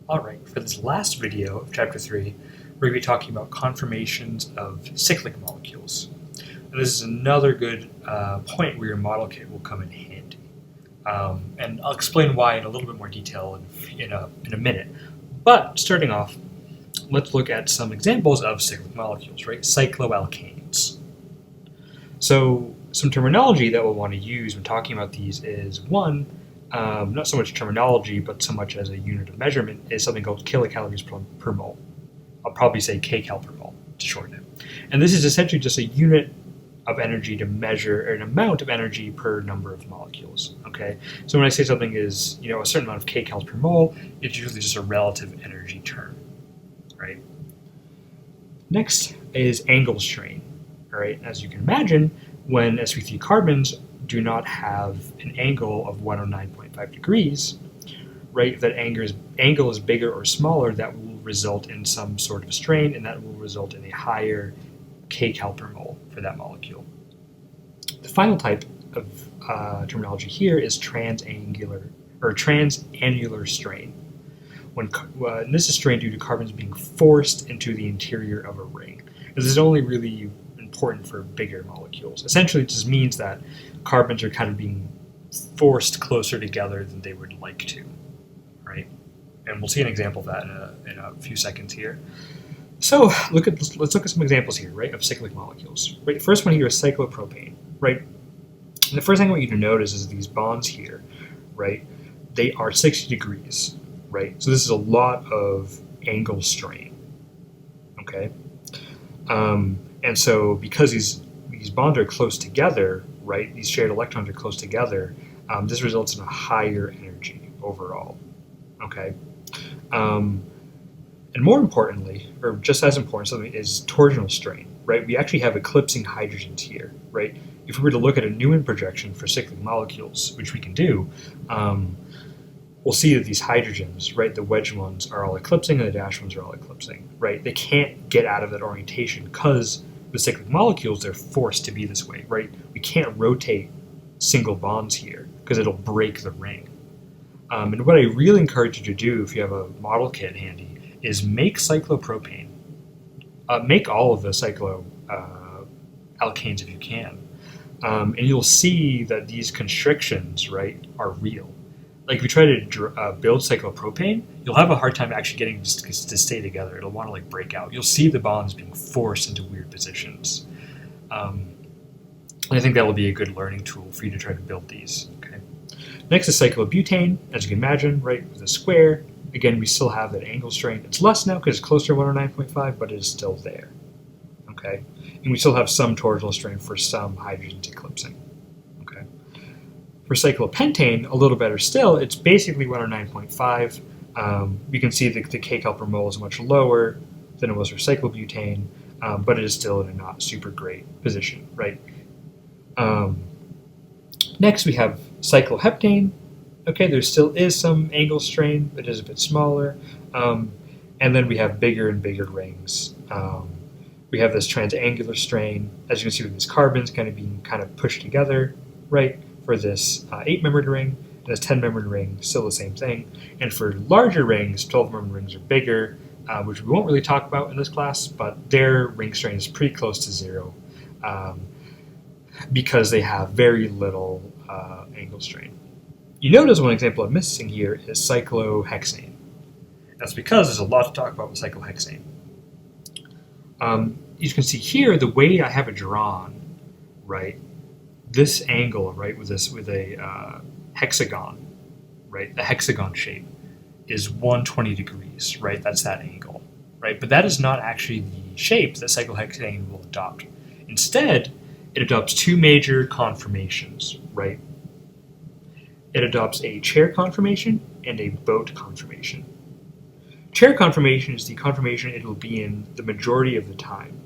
Alright, for this last video of Chapter 3, we're going to be talking about conformations of cyclic molecules. And this is another good point where your model kit will come in handy. And I'll explain why in a little bit more detail in a minute. But starting off, let's look at some examples of cyclic molecules, right? Cycloalkanes. So some terminology that we'll want to use when talking about these is, one, not so much terminology, but so much as a unit of measurement, is something called kilocalories per mole. I'll probably say kcal per mole to shorten it. And this is essentially just a unit of energy to measure an amount of energy per number of molecules. Okay, so when I say something is a certain amount of kcals per mole, it's usually just a relative energy term, right? Next is angle strain. All right, as you can imagine, when sp3 carbons do not have an angle of 109.5 degrees, right? If that angle is bigger or smaller, that will result in some sort of strain, and that will result in a higher kcal per mole for that molecule. The final type of terminology here is transannular strain. And this is strain due to carbons being forced into the interior of a ring. This is only really important for bigger molecules. Essentially, it just means that carbons are kind of being forced closer together than they would like to, right? And we'll see an example of that in a few seconds here. So let's look at some examples here, right, of cyclic molecules. Right, the first one here is cyclopropane, right? And the first thing I want you to notice is these bonds here, right? They are 60 degrees, right? So this is a lot of angle strain, okay? And so because these bonds are close together, right, these shared electrons are close together, this results in a higher energy overall, okay? And more importantly, or just as important, something is torsional strain, right? We actually have eclipsing hydrogens here, right? If we were to look at a Newman projection for cyclic molecules, which we can do, we'll see that these hydrogens, right, the wedge ones are all eclipsing and the dashed ones are all eclipsing, right? They can't get out of that orientation because with cyclic molecules, they're forced to be this way, right? We can't rotate single bonds here because it'll break the ring. And what I really encourage you to do if you have a model kit handy is make cyclopropane. Make all of the cycloalkanes if you can. And you'll see that these constrictions, right, are real. Like if you try to build cyclopropane, you'll have a hard time actually getting to stay together. It'll want to break out. You'll see the bonds being forced into weird positions. And I think that will be a good learning tool for you to try to build these. Okay. Next is cyclobutane. As you can imagine, right, with a square. Again, we still have that angle strain. It's less now because it's closer to 109.5, but it is still there. Okay, and we still have some torsional strain for some hydrogens eclipsing. Okay. For cyclopentane, a little better still, it's basically 109.5. You can see that the kcal per mole is much lower than it was for cyclobutane, but it is still in a not super great position, right? Next, we have cycloheptane. Okay, there still is some angle strain, but it is a bit smaller. And then we have bigger and bigger rings. We have this transangular strain, as you can see with these carbons being pushed together, right, for this 8-membered ring, and this 10-membered ring, still the same thing. And for larger rings, 12-membered rings are bigger, which we won't really talk about in this class, but their ring strain is pretty close to zero because they have very little angle strain. You notice one example I'm missing here is cyclohexane. That's because there's a lot to talk about with cyclohexane. You can see here the way I have it drawn, right? This angle, right, with a hexagon, right? The hexagon shape is 120 degrees, right? That's that angle, right? But that is not actually the shape that cyclohexane will adopt. Instead, it adopts two major conformations, right? It adopts a chair conformation and a boat conformation. Chair conformation is the conformation it will be in the majority of the time.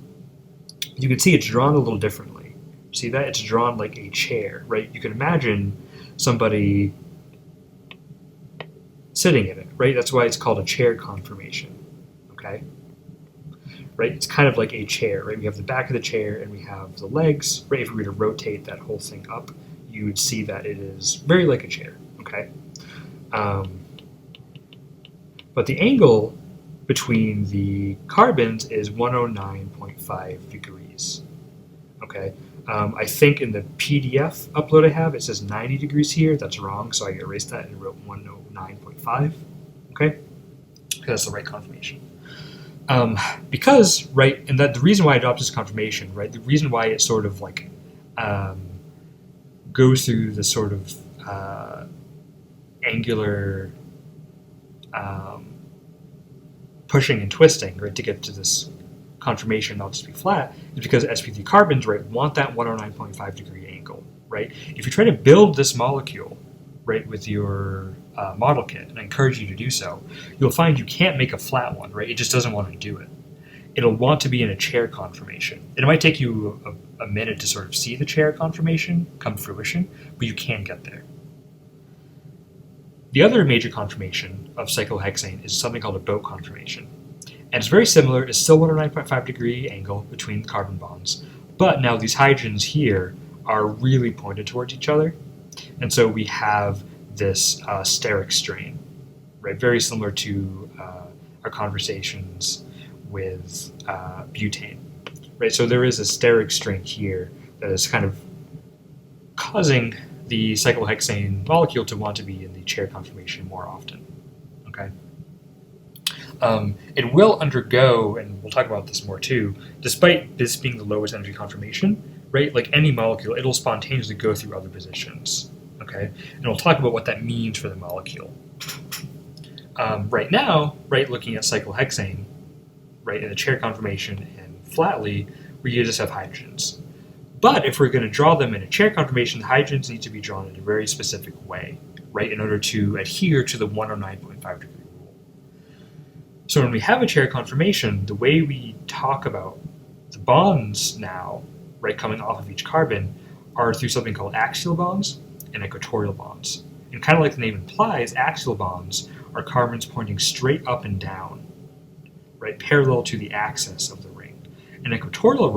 You can see it's drawn a little differently. See that? It's drawn like a chair, right? You can imagine somebody sitting in it, right? That's why it's called a chair conformation, okay? Right? It's kind of like a chair, right? We have the back of the chair and we have the legs, right? If we were to rotate that whole thing up, you would see that it is very like a chair, okay? But the angle between the carbons is 109.5 degrees. Okay, I think in the PDF upload I have, it says 90 degrees here. That's wrong, so I erased that and wrote 109.5. Okay, that's the right confirmation. Because, right, and that the reason why I adopted this confirmation, right, the reason why it sort of like goes through the sort of angular pushing and twisting, right, to get to this confirmation not just be flat, is because sp3 carbons, right, want that 109.5 degree angle, right? If you try to build this molecule, right, with your model kit, and I encourage you to do so, you'll find you can't make a flat one, right? It just doesn't want to do it. It'll want to be in a chair conformation. It might take you a minute to sort of see the chair conformation come fruition, but you can get there. The other major conformation of cyclohexane is something called a boat conformation. And it's very similar. It's still 109.5 degree angle between carbon bonds, but now these hydrogens here are really pointed towards each other. And so we have this steric strain, right? Very similar to our conversations with butane, right? So there is a steric strain here that is kind of causing the cyclohexane molecule to want to be in the chair conformation more often, okay? It will undergo, and we'll talk about this more too, despite this being the lowest energy conformation, right? Like any molecule, it'll spontaneously go through other positions, okay? And we'll talk about what that means for the molecule. Right now, right, looking at cyclohexane, right, in the chair conformation and flatly, we just have hydrogens. But if we're going to draw them in a chair conformation, the hydrogens need to be drawn in a very specific way, right, in order to adhere to the 109.5 degree rule. So when we have a chair conformation, the way we talk about the bonds now, right, coming off of each carbon, are through something called axial bonds and equatorial bonds. And kind of like the name implies, axial bonds are carbons pointing straight up and down, right, parallel to the axis of the ring. And equatorial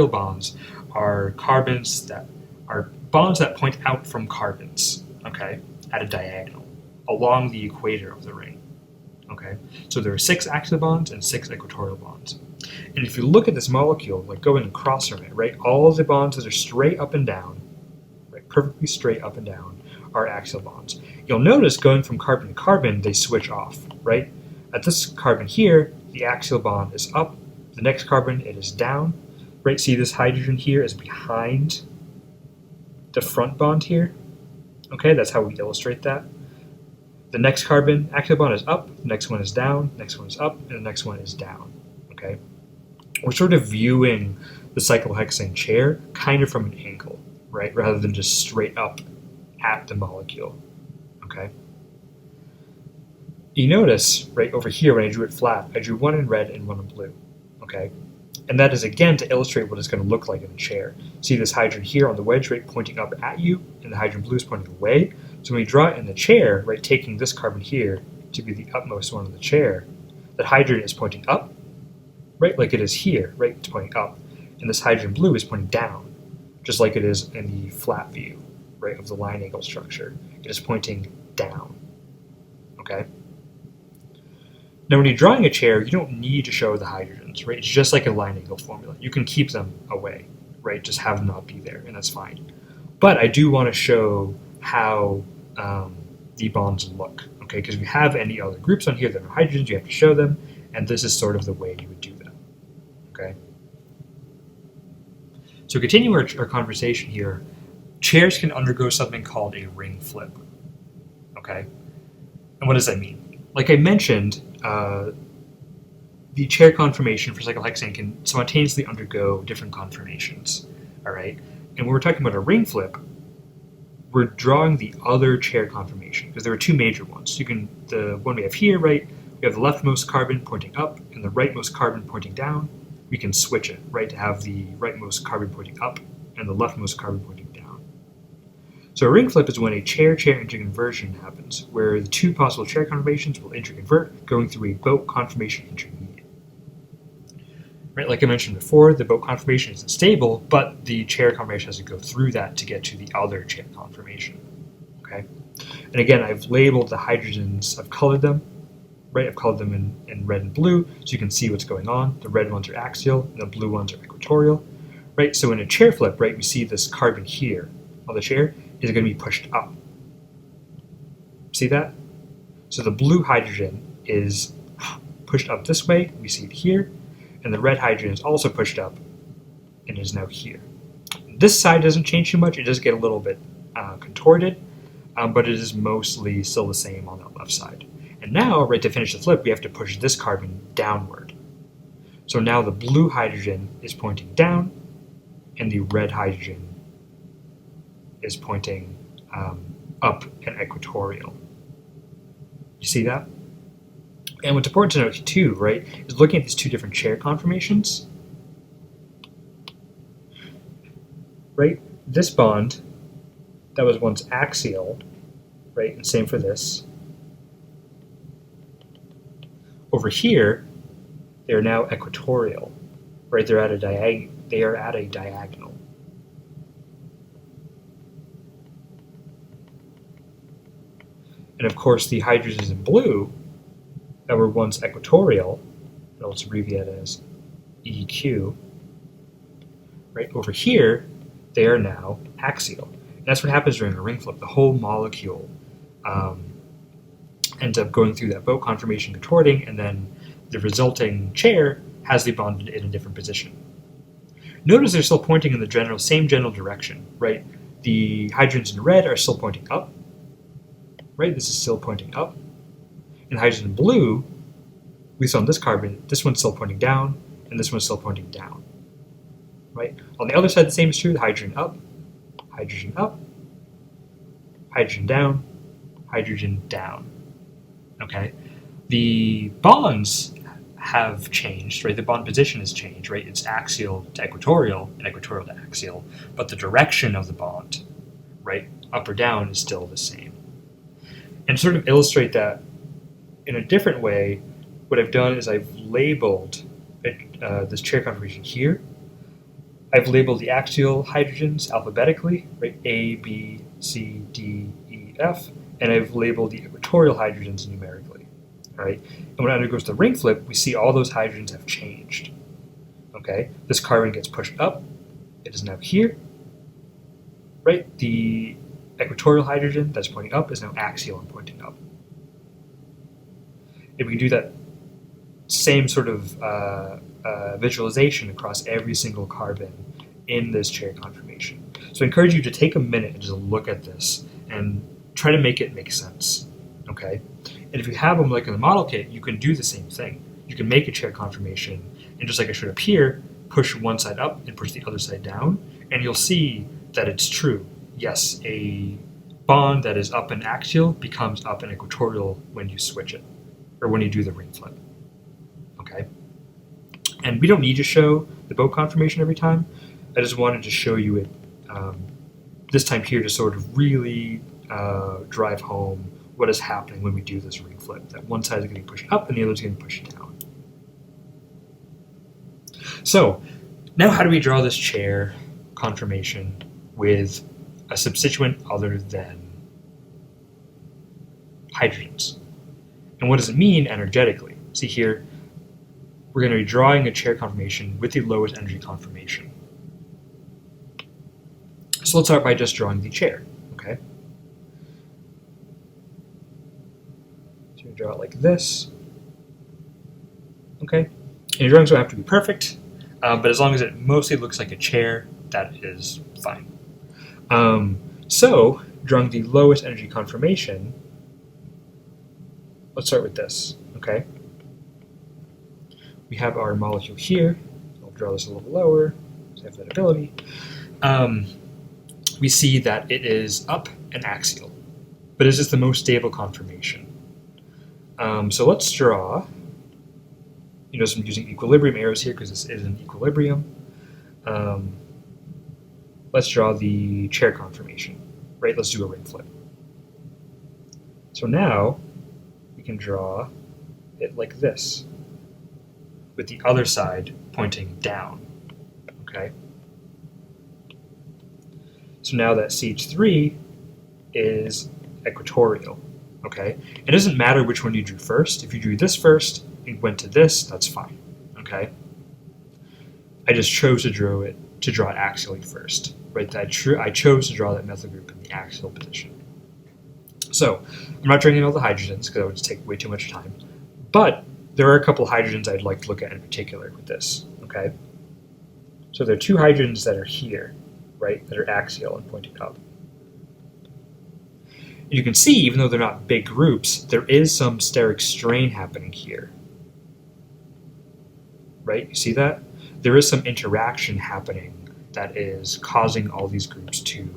bonds are carbons that are bonds that point out from carbons, okay, at a diagonal along the equator of the ring, okay. So there are 6 axial bonds and 6 equatorial bonds. And if you look at this molecule, like going across from it, right, all of the bonds that are straight up and down, right, perfectly straight up and down, are axial bonds. You'll notice going from carbon to carbon, they switch off, right? At this carbon here, the axial bond is up. The next carbon, it is down, right? See, this hydrogen here is behind the front bond here. Okay, that's how we illustrate that. The next carbon, axial bond is up, the next one is down, next one is up, and the next one is down, okay? We're sort of viewing the cyclohexane chair kind of from an angle, right? Rather than just straight up at the molecule, okay? You notice, right, over here when I drew it flat, I drew one in red and one in blue, okay? And that is, again, to illustrate what it's going to look like in a chair. See this hydrogen here on the wedge, right, pointing up at you, and the hydrogen blue is pointing away. So when we draw it in the chair, right, taking this carbon here to be the upmost one in the chair, that hydrogen is pointing up, right, like it is here, right, it's pointing up. And this hydrogen blue is pointing down, just like it is in the flat view, right, of the line angle structure. It is pointing down, okay? Now, when you're drawing a chair, you don't need to show the hydrogens, right? It's just like a line angle formula. You can keep them away, right? Just have them not be there, and that's fine. But I do want to show how the bonds look, okay? Because if you have any other groups on here that are hydrogens, you have to show them, and this is sort of the way you would do that, okay? So continuing our conversation here, chairs can undergo something called a ring flip, okay? And what does that mean? Like I mentioned, the chair conformation for cyclohexane can spontaneously undergo different conformations, all right? And when we're talking about a ring flip, we're drawing the other chair conformation, because there are 2 major ones. The one we have here, right, we have the leftmost carbon pointing up and the rightmost carbon pointing down. We can switch it, right, to have the rightmost carbon pointing up and the leftmost carbon pointing down. So a ring flip is when a chair-chair interconversion happens, where the 2 possible chair conformations will interconvert, going through a boat conformation intermediate. Right, like I mentioned before, the boat conformation isn't stable, but the chair conformation has to go through that to get to the other chair conformation. Okay, And again, I've labeled the hydrogens, I've colored them, right? I've colored them in red and blue so you can see what's going on. The red ones are axial and the blue ones are equatorial, right? So in a chair flip, right, we see this carbon here on the chair is going to be pushed up. See that? So the blue hydrogen is pushed up this way, we see it here, and the red hydrogen is also pushed up and is now here. This side doesn't change too much, it does get a little bit contorted, but it is mostly still the same on the left side. And now, right, to finish the flip, we have to push this carbon downward. So now the blue hydrogen is pointing down, and the red hydrogen is pointing up and equatorial. You see that? And what's important to note too, right, is looking at these two different chair conformations. Right, this bond that was once axial, right, and same for this. Over here, they are now equatorial, right? They are at a diagonal. And of course, the hydrogens in blue that were once equatorial, and let's abbreviate as EQ, right over here, they are now axial. And that's what happens during a ring flip. The whole molecule ends up going through that boat conformation contorting, and then the resulting chair has the bond in a different position. Notice they're still pointing in the same general direction, right? The hydrogens in red are still pointing up, right? This is still pointing up. And the hydrogen in blue, we saw on this carbon, this one's still pointing down, and this one's still pointing down, right? On the other side, the same is true. The hydrogen up, hydrogen up, hydrogen down, hydrogen down. Okay, the bonds have changed, right? The bond position has changed, right? It's axial to equatorial and equatorial to axial, but the direction of the bond, right, up or down, is still the same. And to sort of illustrate that in a different way, what I've done is I've labeled this chair conformation here. I've labeled the axial hydrogens alphabetically, right? A, B, C, D, E, F. And I've labeled the equatorial hydrogens numerically, all right? And when it undergoes the ring flip, we see all those hydrogens have changed, okay? This carbon gets pushed up. It is now here, right? The equatorial hydrogen that's pointing up is now axial and pointing up. If we can do that same sort of visualization across every single carbon in this chair conformation. So I encourage you to take a minute and just look at this and try to make it make sense, okay? And if you have them like in the model kit, you can do the same thing. You can make a chair conformation, and just like I showed up here, push one side up and push the other side down, and you'll see that it's true. Yes, a bond that is up and axial becomes up and equatorial when you switch it, or when you do the ring flip, okay? And we don't need to show the boat conformation every time. I just wanted to show you it this time here to sort of really drive home what is happening when we do this ring flip. That one side is getting pushed up and the other is getting pushed down. So now how do we draw this chair conformation with a substituent other than hydrogens? And what does it mean energetically? See here, we're going to be drawing a chair conformation with the lowest energy conformation. So let's start by just drawing the chair, okay? So you draw it like this, okay? And your drawings don't have to be perfect, but as long as it mostly looks like a chair, that is fine. So, drawing the lowest energy conformation, let's start with this, okay? We have our molecule here. I'll draw this a little lower, so I have that ability. We see that it is up and axial, but it's just the most stable conformation. So let's draw, you notice I'm using equilibrium arrows here because this is an equilibrium. Let's draw the chair conformation, right? Let's do a ring flip. So now we can draw it like this, with the other side pointing down, okay? So now that CH3 is equatorial, okay? It doesn't matter which one you drew first. If you drew this first and went to this, that's fine, okay? I just chose to draw it axially first, right? I chose to draw that methyl group in the axial position. So I'm not drawing in all the hydrogens because that would just take way too much time, but there are a couple hydrogens I'd like to look at in particular with this, okay? So there are two hydrogens that are here, right, that are axial and pointing up. And you can see, even though they're not big groups, there is some steric strain happening here, right? You see that? There is some interaction happening that is causing all these groups to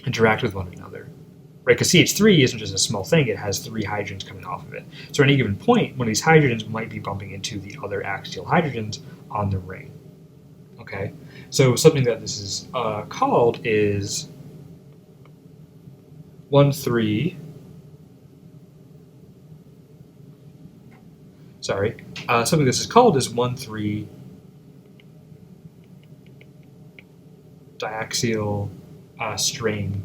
interact with one another, right? Because CH3 isn't just a small thing, it has 3 hydrogens coming off of it. So at any given point, one of these hydrogens might be bumping into the other axial hydrogens on the ring, okay? So something that this is called is 1,3, something this is called is 1,3 diaxial strain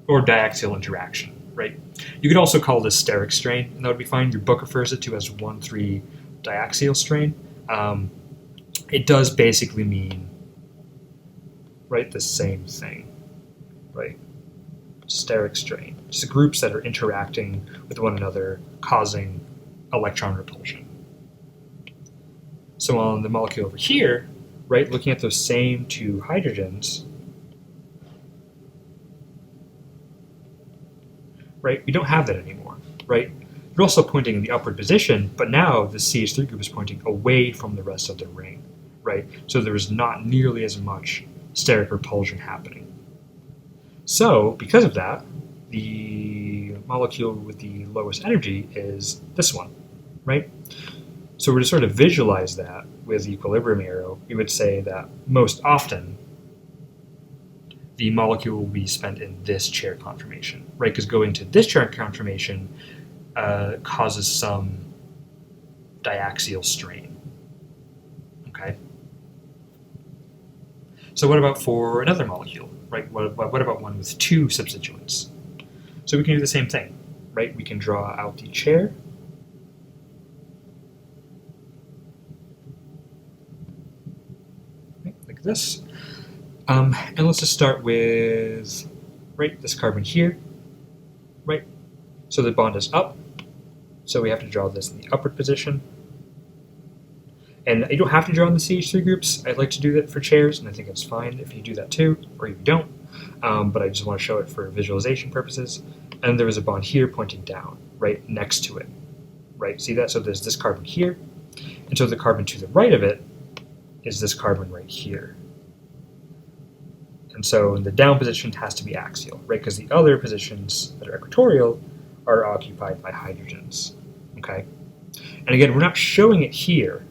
or diaxial interaction, right? You could also call this steric strain, and that would be fine. Your book refers it to as 1,3 diaxial strain. It does basically mean, right, the same thing, right? Steric strain, just groups that are interacting with one another, causing electron repulsion. So on the molecule over here, right, looking at those same 2 hydrogens, right, we don't have that anymore, right? You're also pointing in the upward position, but now the CH3 group is pointing away from the rest of the ring, right? So there is not nearly as much steric repulsion happening. So because of that, the molecule with the lowest energy is this one, right? So we're to sort of visualize that with the equilibrium arrow, we would say that most often the molecule will be spent in this chair conformation, right? Because going to this chair conformation causes some diaxial strain, okay? So what about for another molecule, right? What about one with 2 substituents? So we can do the same thing, right? We can draw out the chair. Right, like this. And let's just start with, right, this carbon here, right? So the bond is up, so we have to draw this in the upward position. And you don't have to draw in the CH3 groups. I like to do that for chairs, and I think it's fine if you do that too, or if you don't. But I just want to show it for visualization purposes. And there is a bond here pointing down, right, next to it, right? See that? So there's this carbon here, and so the carbon to the right of it is this carbon right here. And so the down position has to be axial, right? Because the other positions that are equatorial are occupied by hydrogens, okay? And again, we're not showing it here,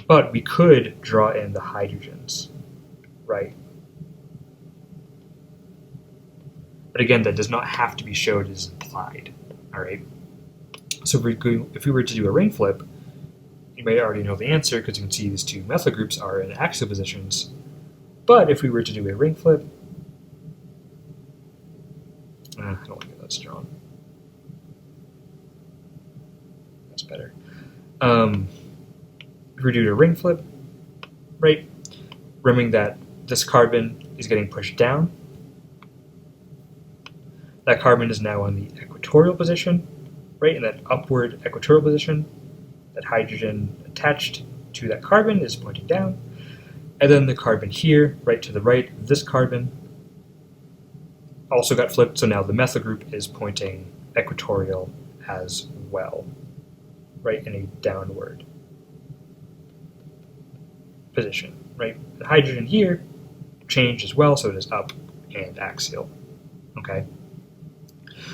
but we could draw in the hydrogens, right? But again, that does not have to be showed as implied, all right? So if we were to do a ring flip, you may already know the answer because you can see these 2 methyl groups are in axial positions. But if we were to do a ring flip, I don't like it that strong. That's better. If we do a ring flip, right, remembering that this carbon is getting pushed down, that carbon is now in the equatorial position, right, in that upward equatorial position. That hydrogen attached to that carbon is pointing down. And then the carbon here, right to the right, this carbon also got flipped, so now the methyl group is pointing equatorial as well, right, in a downward position, right? The hydrogen here changed as well, so it is up and axial, okay?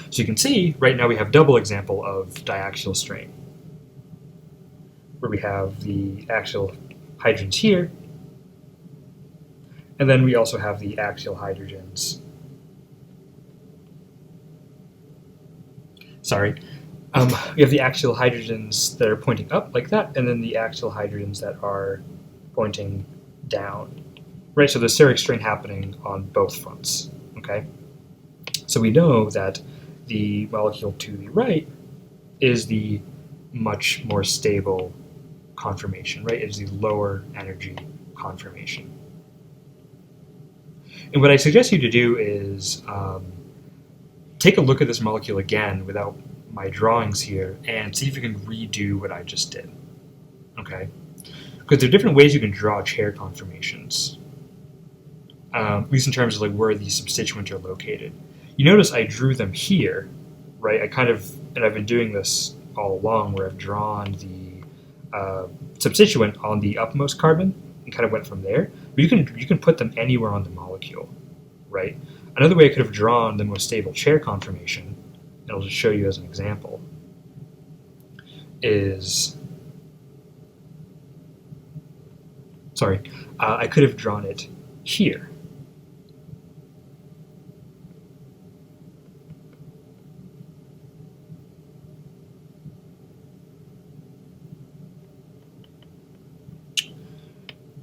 So you can see, right now we have double example of diaxial strain, where we have the axial hydrogens here, and then we also have the axial hydrogens. We have the axial hydrogens that are pointing up like that, and then the axial hydrogens that are pointing down. Right, so there's steric strain happening on both fronts, okay? So we know that the molecule to the right is the much more stable conformation, right? It is the lower energy conformation. And what I suggest you to do is take a look at this molecule again without my drawings here and see if you can redo what I just did, okay? Because there are different ways you can draw chair conformations, at least in terms of like where these substituents are located. You notice I drew them here, right? And I've been doing this all along where I've drawn the substituent on the uppermost carbon and kind of went from there. But you can put them anywhere on the molecule, right? Another way I could have drawn the most stable chair conformation, and I'll just show you as an example, is, I could have drawn it here.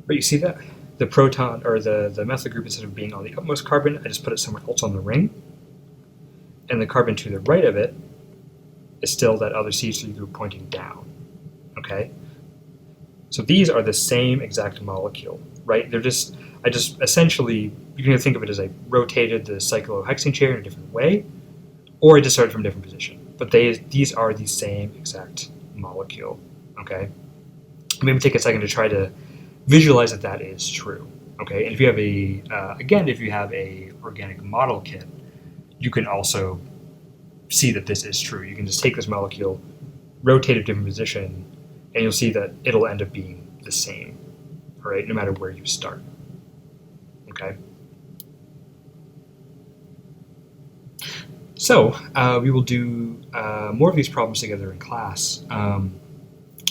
But you see that? The proton, or the methyl group, instead of being on the uppermost carbon, I just put it somewhere else on the ring. And the carbon to the right of it is still that other CH3 group pointing down, okay? So these are the same exact molecule, right? I just essentially, you can think of it as I rotated the cyclohexane chair in a different way, or I just started from a different position. But these are the same exact molecule, okay? Maybe take a second to try to visualize that that is true, okay? And if you have if you have a organic model kit, you can also see that this is true. You can just take this molecule, rotate it a different position, and you'll see that it'll end up being the same, all right, no matter where you start, okay? So we will do more of these problems together in class.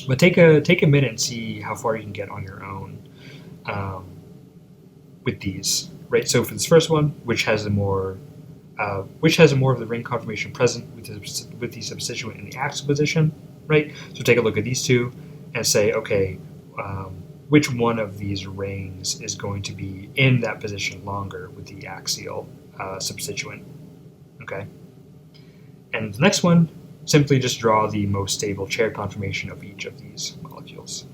But take a minute and see how far you can get on your own with these, right? So for this first one, which has more of the ring conformation present with the substituent in the axial position, right? So take a look at these two and say, okay, which one of these rings is going to be in that position longer with the axial substituent, okay? And the next one, simply just draw the most stable chair conformation of each of these molecules.